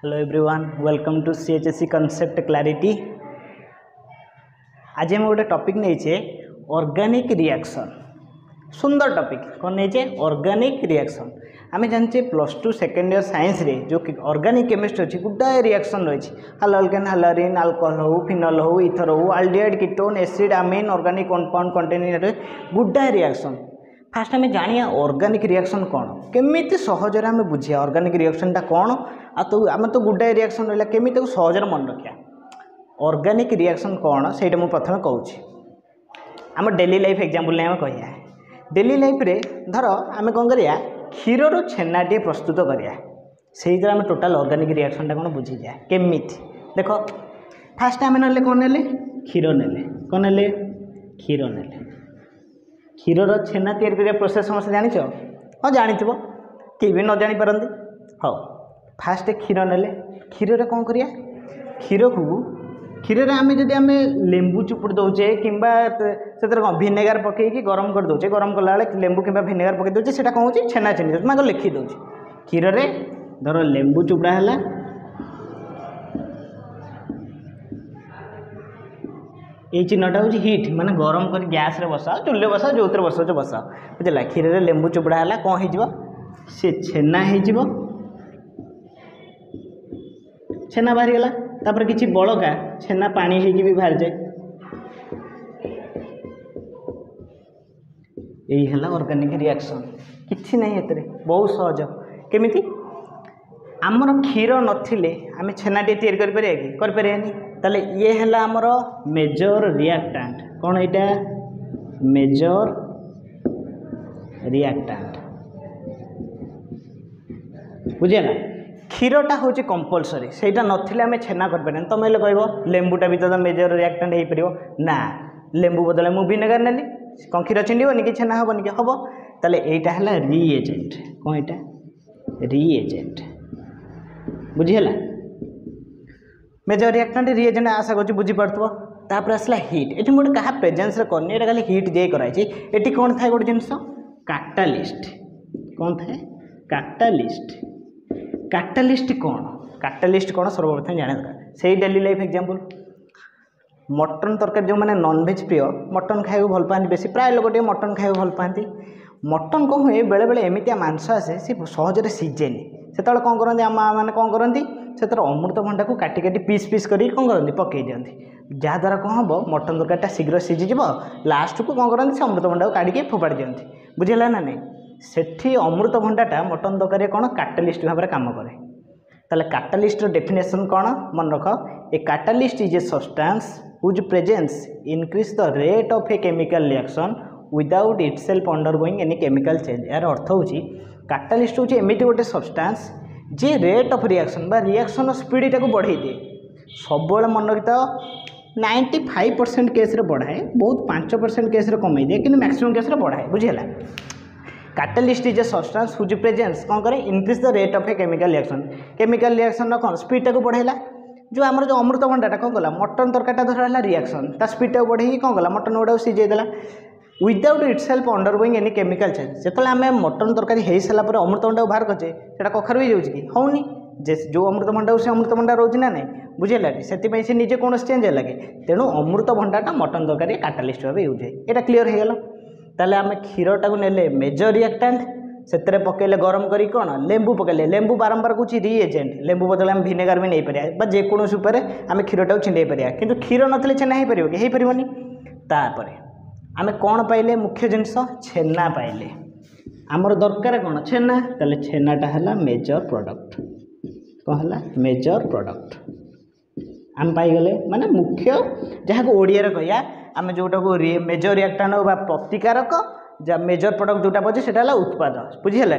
Hello everyone, welcome to CHSC concept clarity. आज हम गोटे टॉपिक नहीं ऑर्गेनिक रिएक्शन। सुंदर टॉपिक कौन नहीं ऑर्गेनिक रिएक्शन। आम जानचे plus two second year science रे जो कि ऑर्गेनिक केमिस्ट्री अच्छी गुडाए रिएक्शन रही है। अल्केन हालारिन अल्कोहल हो फिनल हो इथर हो aldehyde ketone acid amine organic compound containing गुडाए रिएक्शन। फास्ट आम जानिया ऑर्गेनिक रिएक्शन कौन केमी सहज आम बुझिया ऑर्गेनिक रिएक्शनटा कौन आम तो गुडाए रिएक्शन रहा केमी सहज मन रखा। ऑर्गेनिक रिएक्शन कौन से मुझे प्रथम कहूँ आम डेली लाइफ एग्जांपल आम कह डेली लाइफ रे धर आम कौन करिया क्षीर छेनाटे प्रस्तुत करिया से आम टोटाल ऑर्गेनिक रिएक्शनटा कौन बुझी जाए केमी देख। फास्ट आम ना कौन ने क्षीर ने कौन ने क्षीर ने क्षीर छेना तैयारी करिया प्रोसेस समस्त जानिछ हाँ जानी कि भी न जानी पारती। हाँ फास्ट क्षीर ने क्षीर कौन करिया क्षीर को क्षीर आम जदि आम लेंबू चुपुड़ दौचे कि भिनेगार पकईकि गरम कर दौचे गरम कला लेंबू कि भिनेगार पकई दौचे से कौन हो छेना चीनी मैं लिखी दौचे क्षीर धर लेंबू चुपड़ा है ये चिन्हटा हूँ हिट माने गरम कर गैस रे बसाओ चुल्ले बसाओ जो बसाओ बसाओ बुझला। क्षीर रे लेंबू चुपड़ा है कौन हो सी छेना हो छेना बाहरी गला तापर किछि बड़का छेना पानी होगी भी बाहर जाए। यही है ऑर्गेनिक रिएक्शन किछि नहीं एतरे बहुत सहज केमिति आमर क्षीर नथिले आम छेनाटे तैयारी कर परिया कि कर परियानी ताले ये है आमर मेजर रिएक्टेंट कौन एटा मेजर रिएक्टेंट बुझेगा। क्षीरटा हूँ कंपलसरी से नथिले आम छेना कर पारे तुम हेल्ले कह लेंबूटा भी तो मेजर रिएक्टेंट हो पार ना लेंबू बदले मु विनेगार नेली कौन क्षीर छिंडीबनी कि छेना हेबनी कि हम ताले एटा है रिएजेंट कौन एटा रिएजेंट बुझीगला। मेजर रिएक्टेंट रिएजेंट आशा कर बुझीपार तापर आसला हिट ये गोटे क्या प्रेजेंस करनी ये खाली हिट दे कराई ये कौन थाए गोटे जिनस कैटालिस्ट कौन थाए कैटालिस्ट कैटालिस्ट कौन सर्वप्रथम जाना दरकार से डेली लाइफ एग्जांपल मटन तरकारी जो मैंने नॉनवेज प्रिय मटन खाइबा भल पाती बेसी प्राय लोग मटन खाइबा भल पाती मटन कौन हुए बेले बेले एमतिया मांस आसे सी सहजरे सीजेनि से कौन करती आम मैंने कौन करती से अमृतभंडा को काटी काटी पीस पीस कर कौन करती पकई दिखती जहाद्वारा कौन हम मटन तरकारीटा शीघ्र सीझीज लास्ट को कौन करती से अमृतभंडा को काटिकी फोपाड़ी दिखती बुझेगा ना नहीं सेठी अमृतभंडाटा मटन तरकारी कौन कैटालिस्ट भाव में काम करे। ताले कैटालिस्ट डेफिनेशन कौन मन रख a catalyst is a substance whose presence increase the rate of a chemical reaction without itself undergoing any chemical change. यार अर्थ हूँ कैटालिस्ट हूँ एमती गोटे सब्सटेंस जे रेट ऑफ रिएक्शन बा रिएक्शन स्पीड टाक बढ़ाई दिए सब मन रखता 95% केस रे बढ़ाए बहुत 5% केस रे कमाई दिए कि मैक्सिमम केस रे बढ़ाए बुझेगा। Catalyst is a substance whose presence कौन करे increase the rate of a chemical reaction कौन स्पीड टाक बढ़ाइला जो आमर जो अमृतभंडाटा कौन कला मटन तरकारीटा धर रिएक्शन ता स्पीड टाक बढ़ाई कौन कला मटन गुड़ा सीझेदेला without itself undergoing any chemical change. जो आम मटन तरकारी हो सारापर अमृतभंडा को बाहर करचे से कखार हो जाऊँगी कि होनी जो अमृतभंडा से अमृतभंडा रोज ना नहीं बुझेगा से से निजे कौन चेंज लगे तेणु अमृतभंडाटा मटन तरकारी कैटालिस्ट भाव यूज है यहाँ क्लीयर हो गला। ताले आम क्षीरटा को नेले मेजर रिएक्टेंट से पकड़े गरम करी कौन लेंबू पकड़े लेंबू बारंबार कौन रिएजेंट लेंबू बदले आम भिनेगार भी नहीं पारे जेकोसी उपर आम क्षीरटा को छिंडे पार कि क्षीर नथिले छेना हो पार कि हो पारनी। तापर आम कौन पाइले मुख्य जिनस छेना पाइले आमर दरकार कौन छेना ताले छेनाटा है मेजर प्रोडक्ट कौन है मेजर प्रोडक्ट आम पाइगले माने मुख्य जहाँ को ओडिया कहिया आम जोटा को मेजर रिएक्टेंट बा प्रतिकारक जा मेजर प्रोडक्ट जोटा पचे सेटा उत्पाद बुझीगला।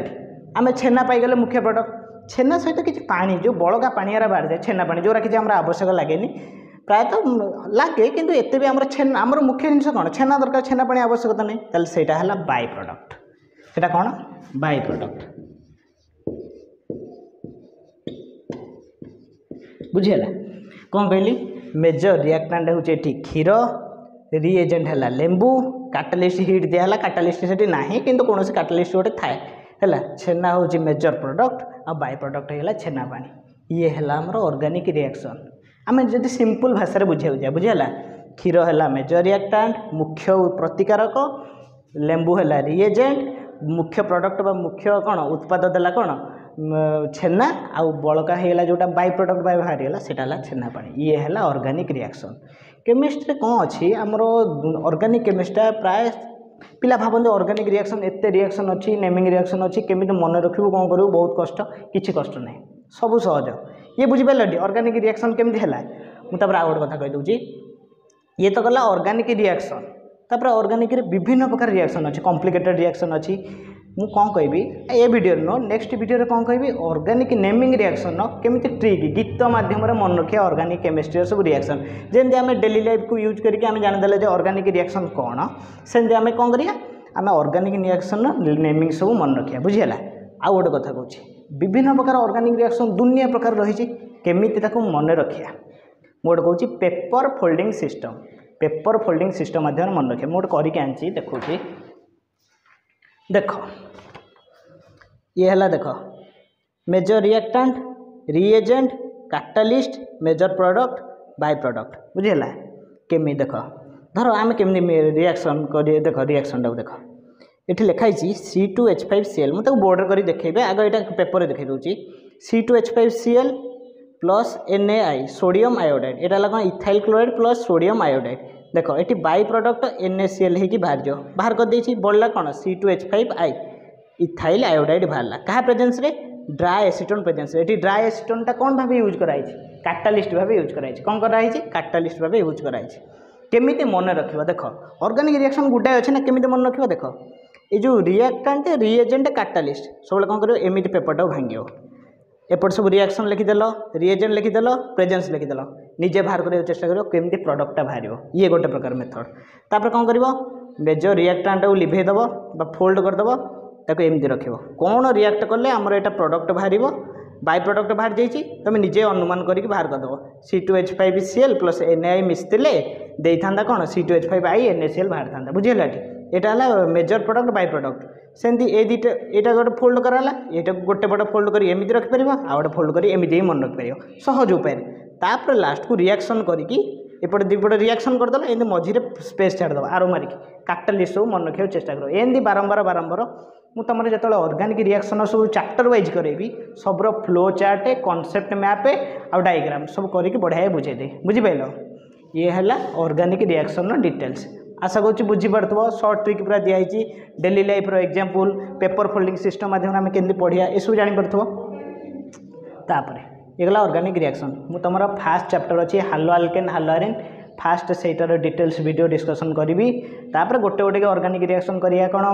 आम छेना पाइगले मुख्य प्रोडक्ट छेना सहित किसी पानी जो बड़का पानियारा बाहर जाए छेना पानी जोरा किसी आवश्यक लगे प्रायतः लगे किंतु एते भी आमर छेना आमर मुख्य जिनिस कौन छेना दरकार छेना पानी आवश्यकता नहीं ताले सेटा है बाय प्रोडक्ट सेटा कौन बाय प्रोडक्ट बुझीगला। कौन कहली मेजर रिएक्टेंट हूँ क्षीर रिएजेंट है लेंबू कैटालिस्ट हिट दिया कैटालिस्ट से ना कि कौन कैटालिस्ट गोटे थाए है छेना हूँ मेजर प्रोडक्ट आ बाय प्रोडक्ट है छेना पानी ये है आमर ऑर्गेनिक रिएक्शन आम जब सिंपल भाषा बुझे बुझीगला क्षीर है मेजर रिएक्टेंट मुख्य प्रतिकारक लेंबू है रिएजेंट मुख्य प्रोडक्ट मुख्य कौन उत्पाद देला कौन छेना आउ बड़का होगा जोटा बाय प्रोडक्ट बाय बाहरीगला सेटा छेना पानी ये है ऑर्गेनिक रिएक्शन केमिस्ट्री कौन अच्छी आमर ऑर्गेनिक केमिस्ट्री प्राय पिला भावते ऑर्गेनिक रिएक्शन एत रिएक्शन अच्छी नेमिंग रिएक्शन अच्छी केमी मन रखू कौन करूँ बहुत कष्ट किसी कष्ट ना सब सहज ये बुझिपारे ऑर्गेनिक रिएक्शन केमती है मुझे आउ गोटे कथा कहीदे ये तो गला ऑर्गेनिक रिएक्शन तापर ऑर्गेनिक विभिन्न प्रकार रिएक्शन अच्छी कॉम्प्लिकेटेड रिएक्शन अच्छी मु कौन कहि ए वीडियो नो नेक्स्ट वीडियो कौन कहि ऑर्गेनिक नेमिंग रिएक्शन केमिति ट्रिक गीत माध्यम मन रखिया ऑर्गेनिक केमिस्ट्री सब रिएक्शन जेमती आम डेली लाइफ को यूज करके आम जानीदेले जे ऑर्गेनिक रिएक्शन कौन सेमती आम कौन करिया आम ऑर्गेनिक रिएक्शन नेमिंग सब मन रखिया बुझीगला आउ गोटे कथा कहूँ विभिन्न प्रकार ऑर्गेनिक रिएक्शन दुनिया प्रकार रही केमिति ताकू मन रखिया मोटे कहूँ पेपर फोल्डिंग सिस्टम माध्यम मन रखिए मोटे करके आनी देखो देख ये है देख major reactant reagent catalyst major product byproduct बुझीगला केमी देख धर आम केमी रिएक्शन कर देख रिएक्शन टाक देख ये लिखाई C2H5Cl मुझे बोर्डर कर देखेबे आगे यहाँ पेपर देखे दूसरी C2H5Cl plus NaI sodium iodide यहाँ कौन ethyl chloride plus sodium iodide देख ये बाय प्रोडक्ट NaCl हो बाहर कर देछि बढ़ला कौन C2H5I इथाइल आयोडाइड बाहरला क्या प्रेजेंस रे ड्राई एसीटोन प्रेजेंस ये ड्राई एसीटोन कौन भाव यूज कराई कैटालिस्ट भाव यूज कराई कौन कराई कैटालिस्ट भाव यूज कराई केमिति मन रखिबा देख ऑर्गेनिक रिएक्शन गुडाए अच्छे ना केमिति मन रखिबा देख ये जो रिएक्टेंट रिएजेंट कैटालिस्ट सब कौन कर एमती पेपरटा भांग एपट सब रिएक्शन लिखिदेल रिएजेंट लिखिदेल प्रेजेंस लिखिदेल निजे बाहर कर चेष्टा करो केमती प्रोडक्टा बाहर ये गोटे प्रकार मेथड तापर कौन कर मेजर रिएक्टेंट को लिभेदेव फोल्ड करदेव ताको एमती रख कौन रिएक्ट कले आमर यहाँ प्रोडक्ट बाहर बाय प्रोडक्ट बाहर जाइए तुम निजे अनुमान करके बाहर करदेव C2H5Cl प्लस NaI मिसले देता कौन C2H5I NaCl बाहर था बुझीगला यहाँ मेजर प्रोडक्ट बाय प्रोडक्ट सेमती ए दुटा यहाँ गोटे फोल्ड कराला ये गोटे पट फोल्ड कर एमती रखिपर आ गए फोल्ड कर एमती ही मन रखिपर सहज उपाय तापर लास्ट को रिएक्शन करके एपटे दुपट रिएक्शन करदेल एमती मझे स्पेस छाड़देव आरो मारिक कैटालिस्ट सब मन रखा चेष्टा कर एमती बारंबार मुझे तुम जो ऑर्गेनिक रिएक्शन सब चैप्टर वाइज करेबी सबरो फ्लो चार्ट कॉन्सेप्ट मैप आ डायग्राम सब करके बढ़िया बुझेदे बुझिपाल ये है ऑर्गेनिक रिएक्शन डिटेल्स आशा करूँ बुझीपार सर्ट ट्रिक पूरा दिखाई daily life example paper folding system माध्यम आम केमती पढ़िया ये सब जापर ये गला ऑर्गेनिक रिएक्शन मु तुम फास्ट चैप्टर अच्छी haloalkane haloarene first सेटार डिटेल्स वीडियो डिस्कशन करी तापर गोटे गोटे ऑर्गेनिक रिएक्शन करिया कौन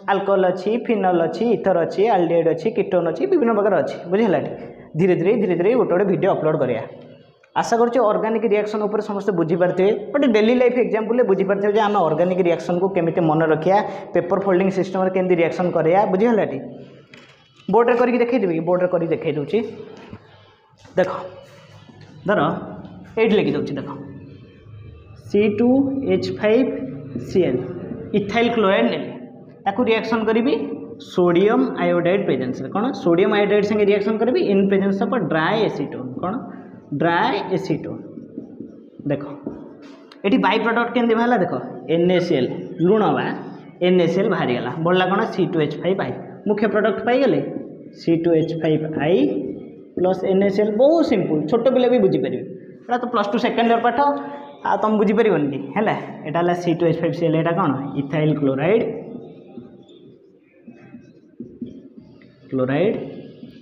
अल्कोहल अच्छी फिनल अच्छी इथर अच्छी एल्डिहाइड अच्छी कीटोन अच्छी विभिन्न प्रकार अच्छी बुझीगला धीरे धीरे गोटे गोटे वीडियो अपलोड करिया आशा करुँ ऑर्गेनिक रिएक्शन उपर समस्त बुझीपारे बट डेली लाइफ एग्जांपल बुझीपारे जे आम ऑर्गेनिक रिएक्शन को केमिति मन रखिया पेपर फोल्डिंग सिस्टम केमती रिएक्शन करिया बुझीगला बोर्डर करके देखी बोर्डर कर देखी दूसरी देख धर ये लिखी दूसरी देख C2H5Cl इथाइल क्लोराइड ने ताकू रिएक्शन करी सोडियम आयोडाइड प्रेजेंस कौन सोडियम आयोडाइड संगे रिएक्शन करी in presence of dry acetone कौन ड्राई एसीटोन देख ये बाय प्रोडक्ट केमती बाहर देख NaCl लुण बा NaCl बाहरी गला बढ़ला कौन C2H5I मुख्य प्रोडक्ट पाईगले C2H5I प्लस NaCl बहुत सिंपल छोट पिला भी बुझीपारे यहाँ तो +2 सेकेंड इयर पाठ आ तुम बुझीपार है C2H5Cl यहाँ कौन इथाइल क्लोराइड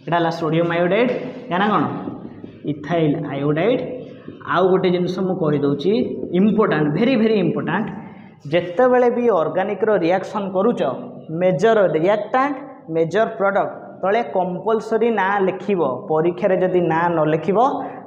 यहाँ सोडियम आयोडाइड या कौन इथाइल आयोडाइड आउ गोटे जिनस मुझे इम्पोर्टाट भेरी भेरी इम्पोर्टाट जितेबले भी ऑर्गेनिक रिएक्शन करुच मेजर रिएक्टेंट मेजर प्रोडक्ट तले कंपलसरी ना लिखिब परीक्षा जदि ना न लिखिब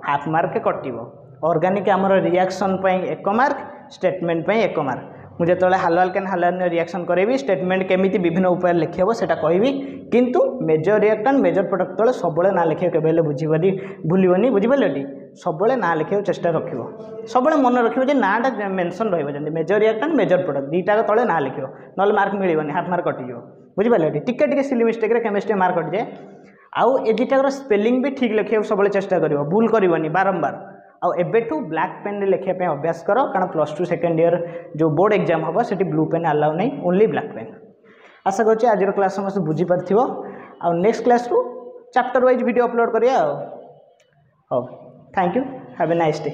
हाफ मार्क कटिब ऑर्गेनिक आमर रिएक्शन पर 1 मार्क स्टेटमेंट पर 1 मार्क मुझे जो haloalkane haloarene reaction करेबी स्टेटमेंट केमिति विभिन्न उपाय लिखिब सेटा कहबी किंतु मेजर रिएक्टेंट मेजर प्रोडक्ट तले सब ना लिखे केबेले बुझीबनी भूलिबनी बुझिपारे सब ना लिखे चेष्टा रखिब सब मन रखिब जे नाटा मेंशन रहिबो जंदी मेजर रिएक्टेंट मेजर प्रोडक्ट दीटा तले ना लिखिब नल मार्क मिलबनी हाफ मार्क कटियो बुझिपारे टिके टिके सिली मिस्टेक रे केमिस्ट्री मार्क कटि जाए आउ ए दुटाकर स्पेलिंग भी ठीक लिखा सब चेष्टा कर भूल करनी बारंबार आउ एबेठू ब्लैक पेन लिखापी अभ्यास कर कारण +2 सेकेंड ईयर जो बोर्ड एग्जाम हम से ब्लू पेन अलाउ नहीं ओनली ब्लैक पेन। आशा करुँच आज क्लास समस्त बुझीपार आउ नेक्स्ट क्लास रु चैप्टर वाइज वीडियो अपलोड करिया। हो thank you have a nice day.